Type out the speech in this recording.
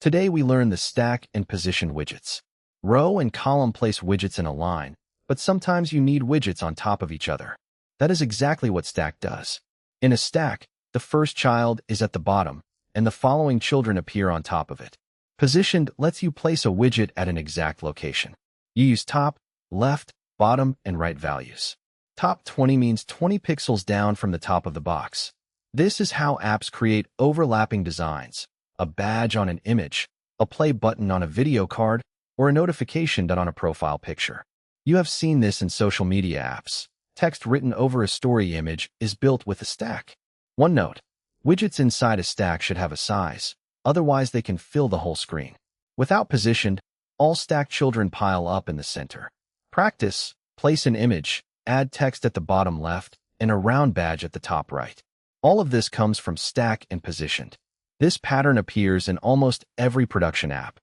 Today we learn the stack and position widgets. Row and column place widgets in a line, but sometimes you need widgets on top of each other. That is exactly what stack does. In a stack, the first child is at the bottom, and the following children appear on top of it. Positioned lets you place a widget at an exact location. You use top, left, bottom, and right values. Top 20 means 20 pixels down from the top of the box. This is how apps create overlapping designs, a badge on an image, a play button on a video card, or a notification done on a profile picture. You have seen this in social media apps. Text written over a story image is built with a stack. One note: widgets inside a stack should have a size, otherwise they can fill the whole screen. Without positioned, all stack children pile up in the center. Practice: place an image, add text at the bottom left, and a round badge at the top right. All of this comes from stack and positioned. This pattern appears in almost every production app.